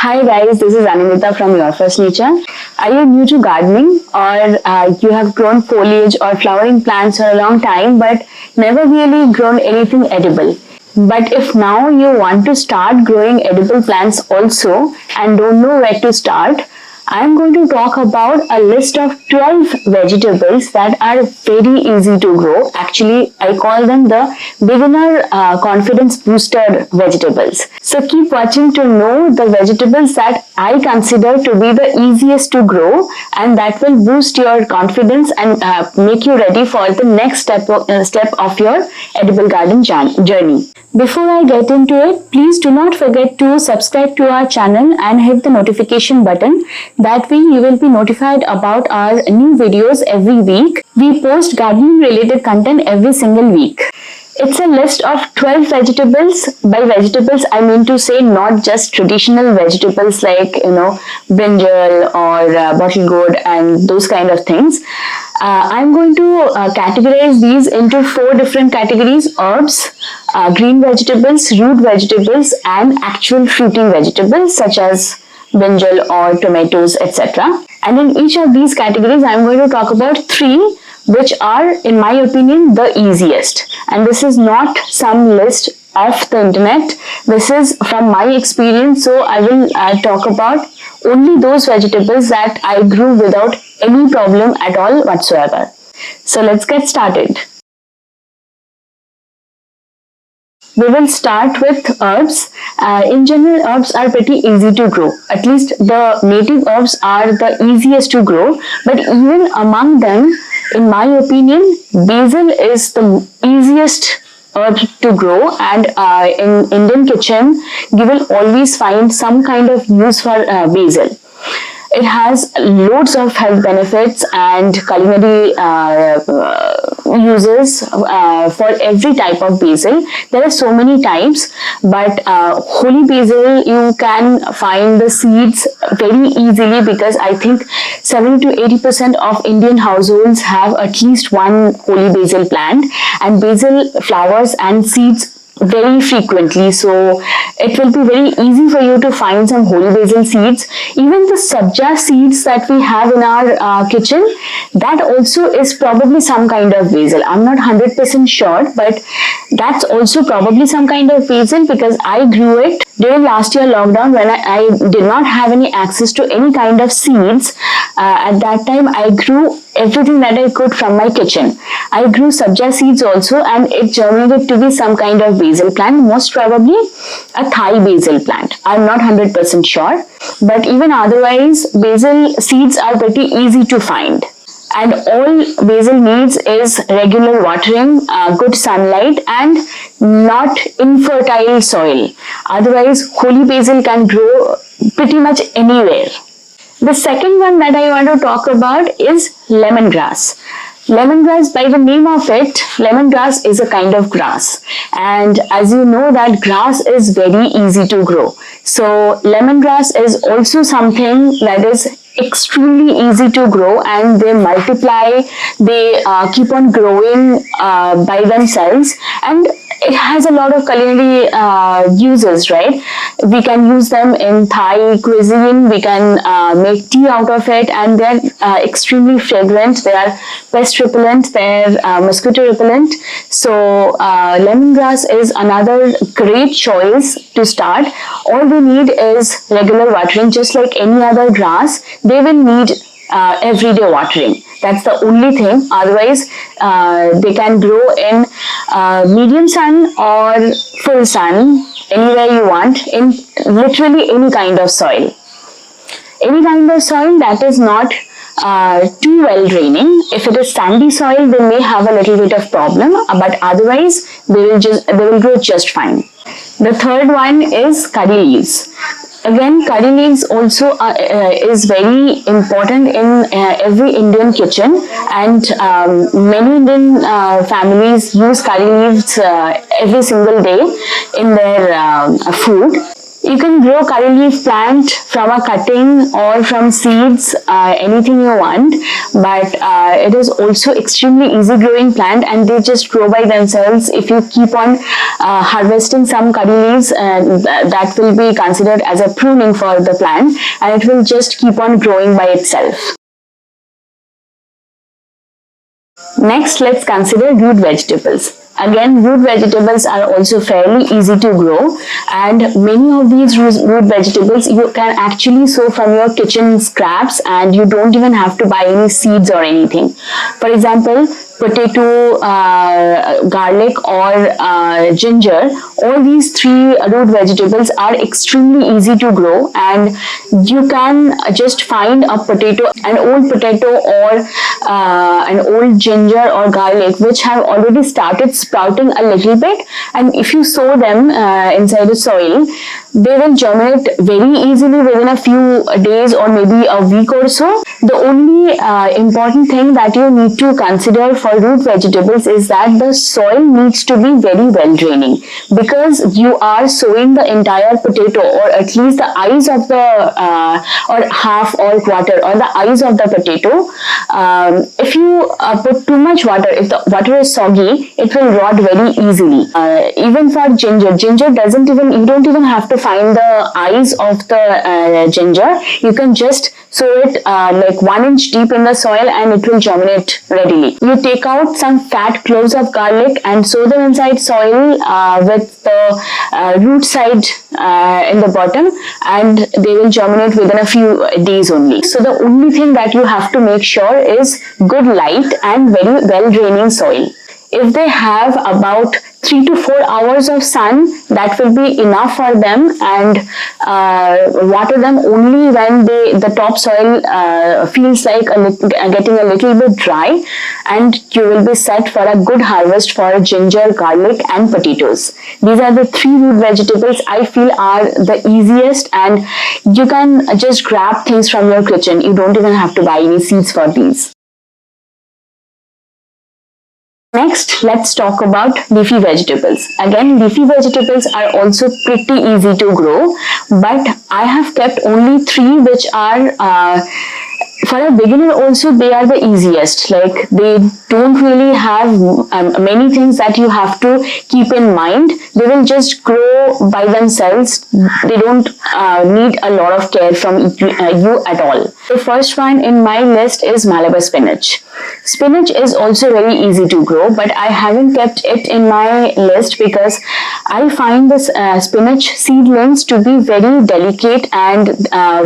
Hi guys, this is Anamita from YourFirstNature. Are you new to gardening or you have grown foliage or flowering plants for a long time but never really grown anything edible? But if now you want to start growing edible plants also and don't know where to start, I'm going to talk about a list of 12 vegetables that are very easy to grow. Actually, I call them the beginner confidence booster vegetables. So keep watching to know the vegetables that I consider to be the easiest to grow and that will boost your confidence and make you ready for the next step of your edible garden journey. Before I get into it, please do not forget to subscribe to our channel and hit the notification button. That way you will be notified about our new videos every week. We post gardening related content every single week. It's a list of 12 vegetables. By vegetables, I mean to say not just traditional vegetables like, brinjal or bottle gourd and those kind of things. I'm going to categorize these into 4 different categories: herbs, green vegetables, root vegetables, and actual fruiting vegetables such as brinjal or tomatoes, etc. And in each of these categories, I'm going to talk about 3 which are, in my opinion, the easiest. And this is not some list off the internet. This is from my experience. So I will talk about only those vegetables that I grew without any problem at all whatsoever. So let's get started. We will start with herbs. In general, herbs are pretty easy to grow. At least the native herbs are the easiest to grow. But even among them, in my opinion, basil is the easiest herb to grow, and in Indian kitchen, you will always find some kind of use for basil. It has loads of health benefits and culinary uses for every type of basil. There are so many types, but holy basil, you can find the seeds very easily because I think 70 to 80% of Indian households have at least one holy basil plant, and basil flowers and seeds very frequently, so it will be very easy for you to find some holy basil seeds. Even the sabja seeds that we have in our kitchen, that also is probably some kind of basil. I'm not 100% sure, but that's also probably some kind of basil because I grew it during last year lockdown when I did not have any access to any kind of seeds. At that time, I grew everything that I could from my kitchen. I grew sabja seeds also, and it germinated to be some kind of basil plant, most probably a Thai basil plant. I'm not 100% sure, but even otherwise, basil seeds are pretty easy to find. And all basil needs is regular watering, good sunlight, and not infertile soil. Otherwise, holy basil can grow pretty much anywhere. The second one that I want to talk about is lemongrass. Lemongrass, by the name of it, lemongrass is a kind of grass. And as you know that grass is very easy to grow. So lemongrass is also something that is extremely easy to grow, and they multiply, they keep on growing by themselves, and it has a lot of culinary uses, right? We can use them in Thai cuisine, we can make tea out of it, and they're extremely fragrant, they are pest repellent, they're mosquito repellent. So lemongrass is another great choice to start. All we need is regular watering, just like any other grass. They will need everyday watering. That's the only thing. Otherwise, they can grow in medium sun or full sun, anywhere you want, in literally any kind of soil. Any kind of soil that is not too well draining. If it is sandy soil, they may have a little bit of problem, but otherwise they will grow just fine. The third one is curry leaves. Again, curry leaves also is very important in every Indian kitchen, and many Indian families use curry leaves every single day in their food. You can grow curry leaf plant from a cutting or from seeds, anything you want, but it is also extremely easy growing plant and they just grow by themselves. If you keep on harvesting some curry leaves, that will be considered as a pruning for the plant and it will just keep on growing by itself. Next, let's consider root vegetables. Again, root vegetables are also fairly easy to grow, and many of these root vegetables you can actually sow from your kitchen scraps and you don't even have to buy any seeds or anything. For example, potato, garlic or ginger, all these three root vegetables are extremely easy to grow, and you can just find a potato, an old potato or an old ginger or garlic which have already started sprouting a little bit, and if you sow them inside the soil, they will germinate very easily within a few days or maybe a week or so. The only important thing that you need to consider for root vegetables is that the soil needs to be very well draining, because you are sowing the entire potato or at least the eyes of the or half or quarter or the eyes of the potato. If you put too much water, if the water is soggy, it will rot very easily. Even for ginger doesn't even, you don't even have to find the eyes of the ginger. You can just sow it like 1 inch deep in the soil and it will germinate readily. You take out some fat cloves of garlic and sow them inside soil with the root side in the bottom, and they will germinate within a few days only. So the only thing that you have to make sure is good light and very well draining soil. If they have about 3 to 4 hours of sun, that will be enough for them, and water them only when the topsoil feels like getting a little bit dry, and you will be set for a good harvest for ginger, garlic and potatoes. These are the 3 root vegetables I feel are the easiest, and you can just grab things from your kitchen. You don't even have to buy any seeds for these. Next, let's talk about leafy vegetables. Again, leafy vegetables are also pretty easy to grow, but I have kept only 3 which are for a beginner also they are the easiest. Like, they don't really have many things that you have to keep in mind. They will just grow by themselves. They don't need a lot of care from you at all. The first one in my list is Malabar spinach. Spinach is also very easy to grow, but I haven't kept it in my list because I find this spinach seedlings to be very delicate, and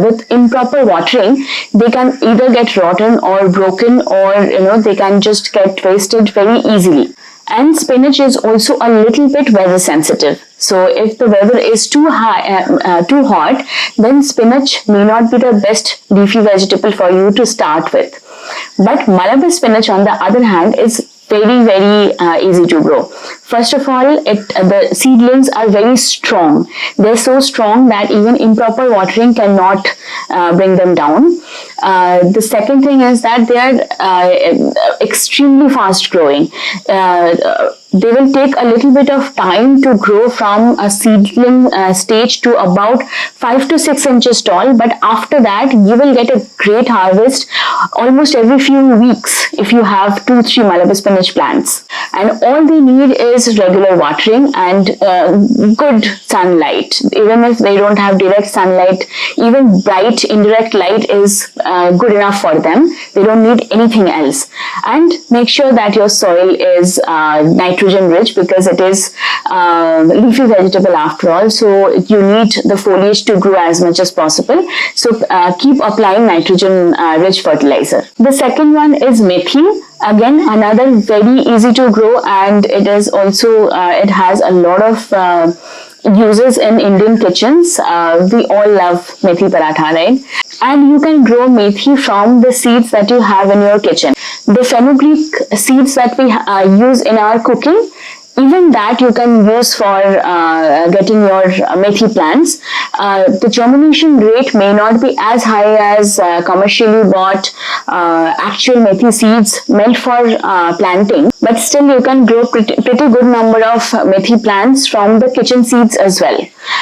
with improper watering, they can either get rotten or broken, or they can just get wasted very easily. And spinach is also a little bit weather sensitive. So if the weather is too hot, then spinach may not be the best leafy vegetable for you to start with. But Malabar spinach, on the other hand, is very easy to grow. First of all, the seedlings are very strong. They're so strong that even improper watering cannot bring them down. The second thing is that they are extremely fast growing. They will take a little bit of time to grow from a seedling stage to about 5 to 6 inches tall, but after that you will get a great harvest almost every few weeks if you have 2-3 Malabar spinach plants. And all they need is regular watering and good sunlight. Even if they don't have direct sunlight, even bright indirect light is good enough for them. They don't need anything else. And make sure that your soil is nitrogen rich, because it is leafy vegetable after all, so you need the foliage to grow as much as possible. So keep applying nitrogen rich fertilizer. The second one is methi. Again, another very easy to grow, and it is also it has a lot of uses in Indian kitchens. We all love methi paratha, right? And you can grow methi from the seeds that you have in your kitchen. The fenugreek seeds that we use in our cooking, even that you can use for getting your methi plants. The germination rate may not be as high as commercially bought actual methi seeds meant for planting, but still you can grow pretty good number of methi plants from the kitchen seeds as well.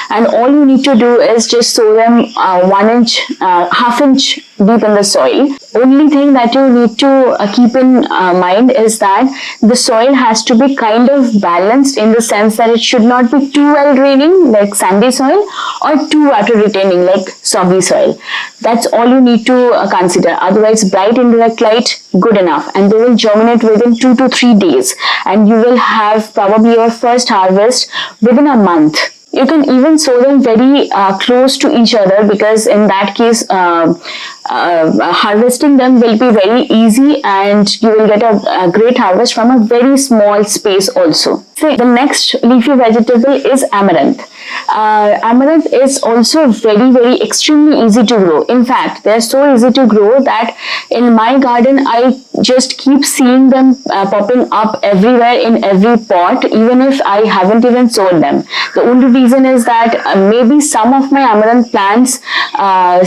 And all you need to do is just sow them 1 inch, half inch deep in the soil. Only thing that you need to keep in mind is that the soil has to be kind of balanced, in the sense that it should not be too well draining like sandy soil, or too water retaining like soggy soil. That's all you need to consider. Otherwise, bright indirect light, good enough, and they will germinate within 2 to 3 days, and you will have probably your first harvest within a month. You can even sow them very close to each other, because in that case harvesting them will be very easy, and you will get a great harvest from a very small space also. So the next leafy vegetable is amaranth. Amaranth is also very extremely easy to grow. In fact, they are so easy to grow that in my garden I just keep seeing them popping up everywhere in every pot, even if I haven't even sown them. The only reason is that maybe some of my amaranth plants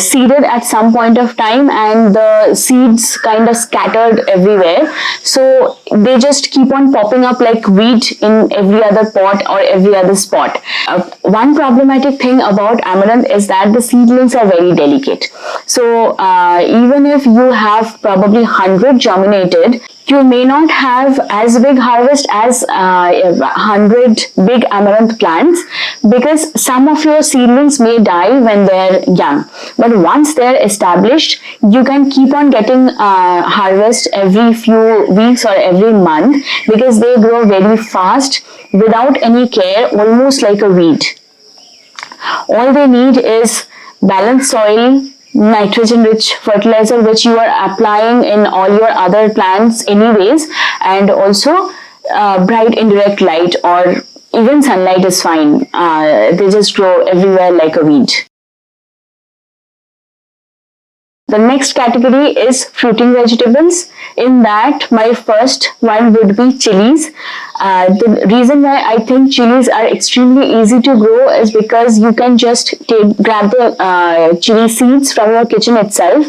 seeded at some point of time, and the seeds kind of scattered everywhere, so they just keep on popping up like weed in every other pot or every other spot. One problematic thing about amaranth is that the seedlings are very delicate. So even if you have probably 100 germinated, you may not have as big harvest as 100 big amaranth plants, because some of your seedlings may die when they're young. But once they're established, you can keep on getting harvest every few weeks or every month, because they grow very fast without any care, almost like a weed. All they need is balanced soil, nitrogen rich fertilizer which you are applying in all your other plants anyways, and also bright indirect light, or even sunlight is fine. They just grow everywhere like a weed. The next category is fruiting vegetables. In that, my first one would be chilies. The reason why I think chilies are extremely easy to grow is because you can just grab the chili seeds from your kitchen itself.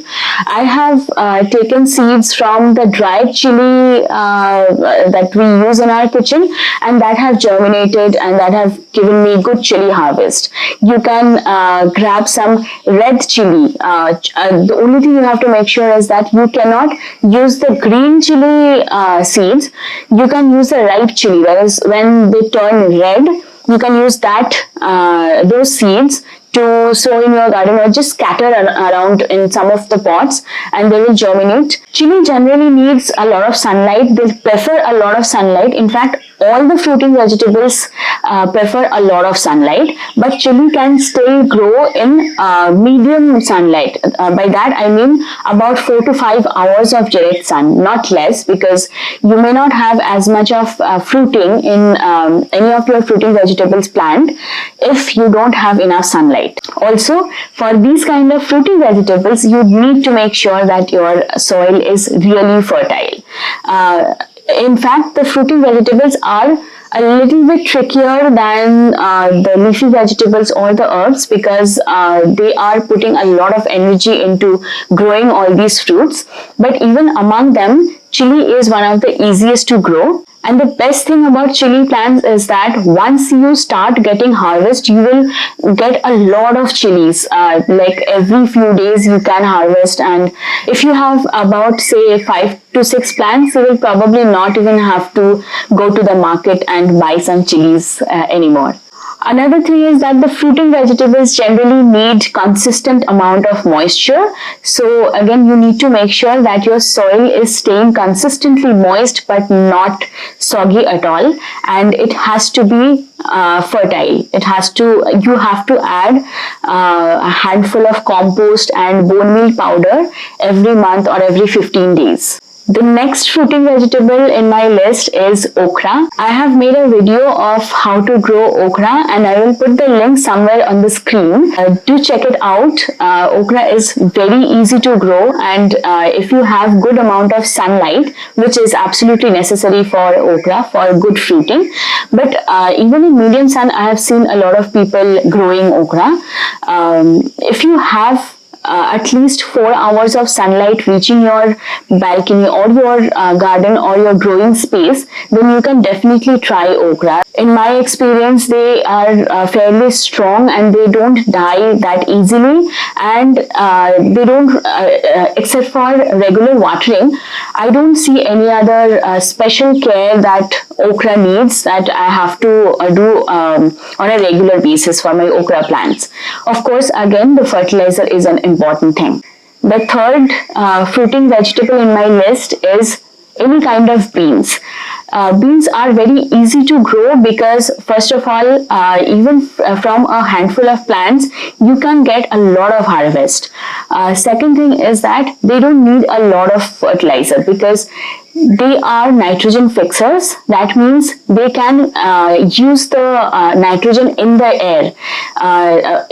I have taken seeds from the dried chili that we use in our kitchen, and that have germinated and that have given me good chili harvest. You can grab some red chili. The only thing you have to make sure is that you cannot use the green chili seeds. You can use the ripe chili, whereas when they turn red, you can use that those seeds to sow in your garden, or just scatter around in some of the pots, and they will germinate. Chili generally needs a lot of sunlight. They prefer a lot of sunlight. In fact, all the fruiting vegetables prefer a lot of sunlight, but chili can still grow in medium sunlight. By that I mean about 4 to 5 hours of direct sun, not less, because you may not have as much of fruiting in any of your fruiting vegetables plant if you don't have enough sunlight. Also, for these kind of fruiting vegetables, you need to make sure that your soil is really fertile. In fact, the fruiting vegetables are a little bit trickier than the leafy vegetables or the herbs, because they are putting a lot of energy into growing all these fruits. But even among them, chili is one of the easiest to grow. And the best thing about chili plants is that once you start getting harvest, you will get a lot of chilies. Like every few days you can harvest, and if you have about say 5 to 6 plants, you will probably not even have to go to the market and buy some chilies anymore. Another thing is that the fruiting vegetables generally need consistent amount of moisture. So again, you need to make sure that your soil is staying consistently moist but not soggy at all, and it has to be fertile. You have to add a handful of compost and bone meal powder every month or every 15 days. The next fruiting vegetable in my list is okra. I have made a video of how to grow okra and I will put the link somewhere on the screen. Do check it out. Okra is very easy to grow, and if you have good amount of sunlight, which is absolutely necessary for okra for good fruiting. But even in medium sun, I have seen a lot of people growing okra. If you have at least 4 hours of sunlight reaching your balcony or your garden or your growing space, then you can definitely try okra. In my experience, they are fairly strong and they don't die that easily, and they don't, except for regular watering, I don't see any other special care that okra needs that I have to do on a regular basis for my okra plants. Of course, again, the fertilizer is an important thing. The third fruiting vegetable in my list is any kind of beans. Beans are very easy to grow because, first of all, even from a handful of plants, you can get a lot of harvest. Second thing is that they don't need a lot of fertilizer because they are nitrogen fixers. That means they can use the nitrogen in the air.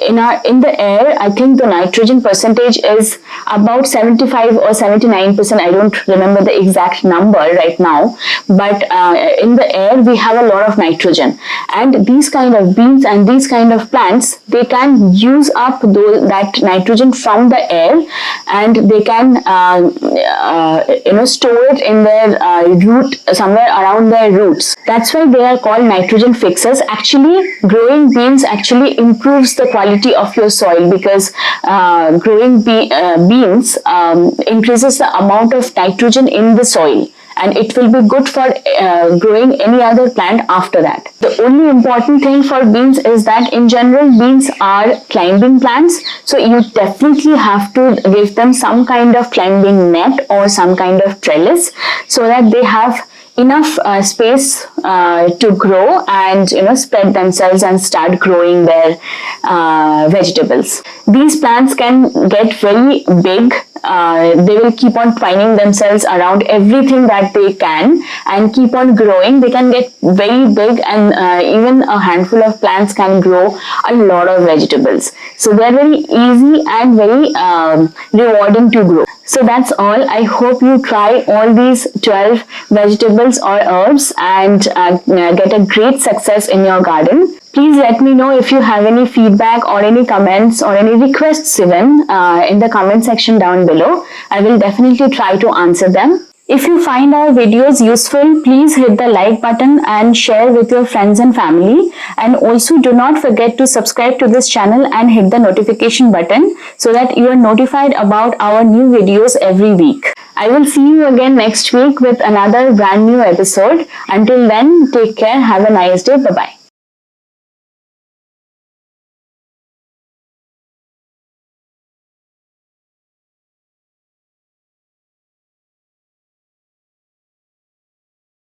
In the air, I think the nitrogen percentage is about 75 or 79%. I don't remember the exact number right now, but in the air we have a lot of nitrogen, and these kind of beans and these kind of plants, they can use up that nitrogen from the air, and they can store it in their root, somewhere around their roots. That's why they are called nitrogen fixers. Actually, growing beans actually improves the quality of your soil because growing beans increases the amount of nitrogen in the soil, and it will be good for growing any other plant after that. The only important thing for beans is that in general, beans are climbing plants, so you definitely have to give them some kind of climbing net or some kind of trellis so that they have enough space to grow and spread themselves and start growing their vegetables. These plants can get very big. They will keep on twining themselves around everything that they can and keep on growing. They can get very big, and even a handful of plants can grow a lot of vegetables. So they are very easy and very rewarding to grow. So that's all. I hope you try all these 12 vegetables or herbs and get a great success in your garden. Please let me know if you have any feedback or any comments or any requests even in the comment section down below. I will definitely try to answer them. If you find our videos useful, please hit the like button and share with your friends and family. And also do not forget to subscribe to this channel and hit the notification button so that you are notified about our new videos every week. I will see you again next week with another brand new episode. Until then, take care. Have a nice day. Bye-bye.